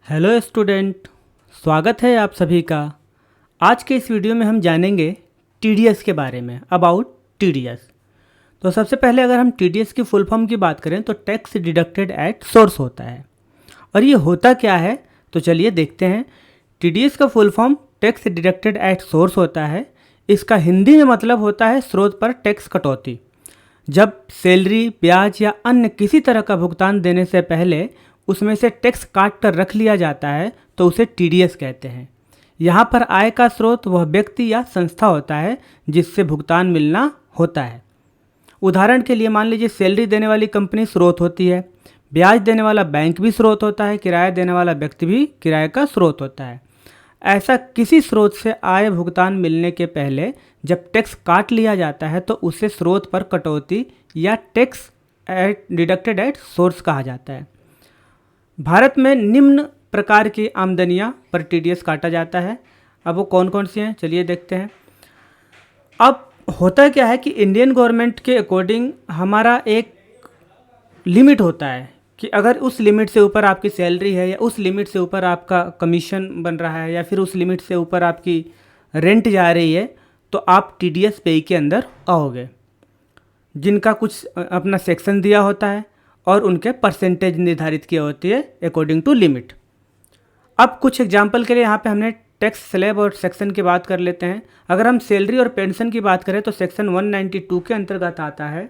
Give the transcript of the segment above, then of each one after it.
Hello student, स्वागत है आप सभी का। आज के इस वीडियो में हम जानेंगे टीडीएस के बारे में, अबाउट टीडीएस। तो सबसे पहले अगर हम टीडीएस की फुल फॉर्म की बात करें तो टैक्स डिडक्टेड एट सोर्स होता है। और ये होता क्या है, तो चलिए देखते हैं। टीडीएस का full form tax deducted at source होता है। इसका हिंदी में मतलब होता है स्रोत पर टैक्स कटौती। जब सैलरी, ब्याज या अन्य किसी तरह का भुगतान देने से पहले उसमें से टैक्स काट कर रख लिया जाता है तो उसे टीडीएस कहते हैं। यहाँ पर आय का स्रोत वह व्यक्ति या संस्था होता है जिससे भुगतान मिलना होता है। उदाहरण के लिए मान लीजिए सैलरी देने वाली कंपनी स्रोत होती है, ब्याज देने वाला बैंक भी स्रोत होता है, किराया देने वाला व्यक्ति भी किराए का स्रोत होता है। ऐसा किसी स्रोत से आय भुगतान मिलने के पहले जब टैक्स काट लिया जाता है तो उसे स्रोत पर कटौती या टैक्स डिडक्टेड एट सोर्स कहा जाता है। भारत में निम्न प्रकार की आमदनियां पर टीडीएस काटा जाता है। अब वो कौन कौन सी हैं, चलिए देखते हैं। अब होता क्या है कि इंडियन गवर्नमेंट के अकॉर्डिंग हमारा एक लिमिट होता है कि अगर उस लिमिट से ऊपर आपकी सैलरी है या उस लिमिट से ऊपर आपका कमीशन बन रहा है या फिर उस लिमिट से ऊपर आपकी रेंट जा रही है तो आप टीडीएस पे के अंदर आओगे, जिनका कुछ अपना सेक्शन दिया होता है और उनके परसेंटेज निर्धारित की होती है अकॉर्डिंग टू लिमिट। अब कुछ एग्जांपल के लिए यहाँ पे हमने टैक्स स्लैब और सेक्शन की बात कर लेते हैं। अगर हम सैलरी और पेंशन की बात करें तो सेक्शन 192 के अंतर्गत आता है।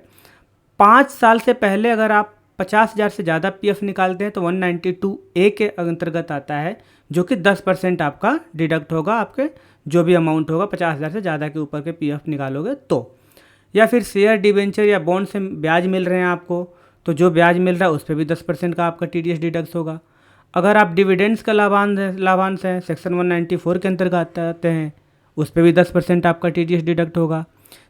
5 साल से पहले अगर आप 50,000 से ज़्यादा पीएफ निकालते हैं तो 192A के अंतर्गत आता है, जो कि 10% आपका डिडक्ट होगा। आपके जो भी अमाउंट होगा 50,000 से ज़्यादा के ऊपर के पीएफ निकालोगे तो। या फिर शेयर, डिवेंचर या बॉन्ड से ब्याज मिल रहे हैं आपको, तो जो ब्याज मिल रहा है उस पर भी 10% का आपका टीडीएस डिडक्ट होगा। अगर आप डिविडेंड्स का लाभांश है सेक्शन 194 के अंतर्गत आते हैं, उस पर भी 10% आपका टीडीएस डिडक्ट होगा।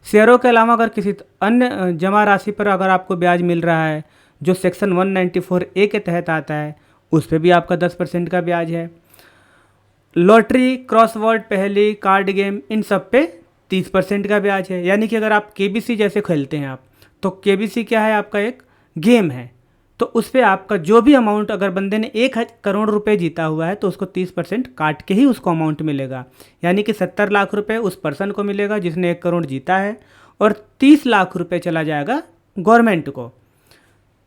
शेयरों के अलावा अगर किसी अन्य जमा राशि पर अगर आपको ब्याज मिल रहा है जो सेक्शन 194A के तहत आता है, उस पर भी आपका 10% का ब्याज है। लॉटरी, क्रॉसवर्ड, पहेली, कार्ड गेम, इन सब पे 30% का ब्याज है। यानी कि अगर आप केबीसी जैसे खेलते हैं आप, तो केबीसी क्या है, आपका एक गेम है, तो उस पर आपका जो भी अमाउंट, अगर बंदे ने 1 करोड़ रुपए जीता हुआ है तो उसको 30% काट के ही उसको अमाउंट मिलेगा। यानी कि 70 लाख रुपए उस पर्सन को मिलेगा जिसने 1 करोड़ जीता है और 30 लाख रुपए चला जाएगा गवर्नमेंट को।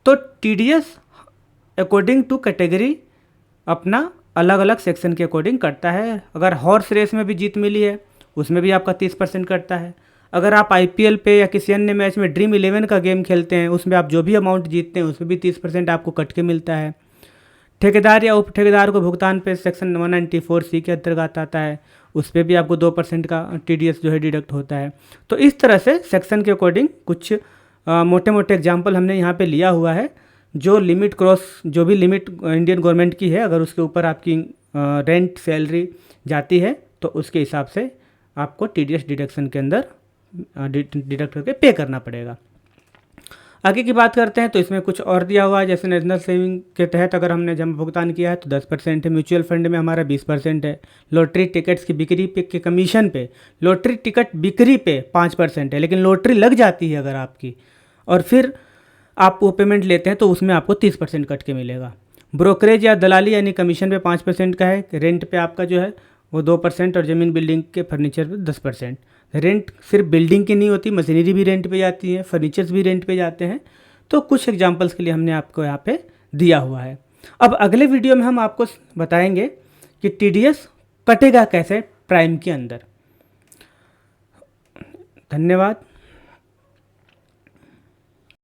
तो टीडीएस अकॉर्डिंग टू कैटेगरी अपना अलग अलग सेक्शन के अकॉर्डिंग करता है। अगर हॉर्स रेस में भी जीत मिली है उसमें भी आपका 30% कटता है। अगर आप आईपीएल पे या किसी अन्य मैच में ड्रीम 11 का गेम खेलते हैं उसमें आप जो भी अमाउंट जीतते हैं उसमें भी 30% आपको कट के मिलता है। ठेकेदार या उप ठेकेदार को भुगतान पे सेक्शन 194C के अंतर्गत आता है, उस पर भी आपको 2% का टीडीएस जो है डिडक्ट होता है। तो इस तरह से सेक्शन के अकॉर्डिंग कुछ मोटे मोटे एग्जाम्पल हमने यहाँ पे लिया हुआ है। जो लिमिट क्रॉस, जो भी लिमिट इंडियन गवर्नमेंट की है, अगर उसके ऊपर आपकी रेंट, सैलरी जाती है तो उसके हिसाब से आपको टीडीएस डिडक्शन के अंदर डिडक्ट करके पे करना पड़ेगा। आगे की बात करते हैं तो इसमें कुछ और दिया हुआ है। जैसे नेशनल सेविंग के तहत अगर हमने जमा भुगतान किया है तो 10% है। म्यूचुअल फंड में हमारा 20% है। लॉटरी टिकट्स की बिक्री पे के कमीशन पे, लॉटरी टिकट बिक्री पे 5% है, लेकिन लॉटरी लग जाती है अगर आपकी और फिर आप वो पेमेंट लेते हैं तो उसमें आपको 30% कट के मिलेगा। ब्रोकरेज या दलाली यानी कमीशन पे 5% का है। रेंट पे आपका जो है वो 2% और ज़मीन, बिल्डिंग के फर्नीचर पे 10%। रेंट सिर्फ बिल्डिंग की नहीं होती, मशीनरी भी रेंट पे जाती है, फर्नीचर्स भी रेंट पे जाते हैं। तो कुछ एग्जांपल्स के लिए हमने आपको यहाँ पे दिया हुआ है। अब अगले वीडियो में हम आपको बताएंगे कि टीडीएस कटेगा कैसे प्राइम के अंदर। धन्यवाद।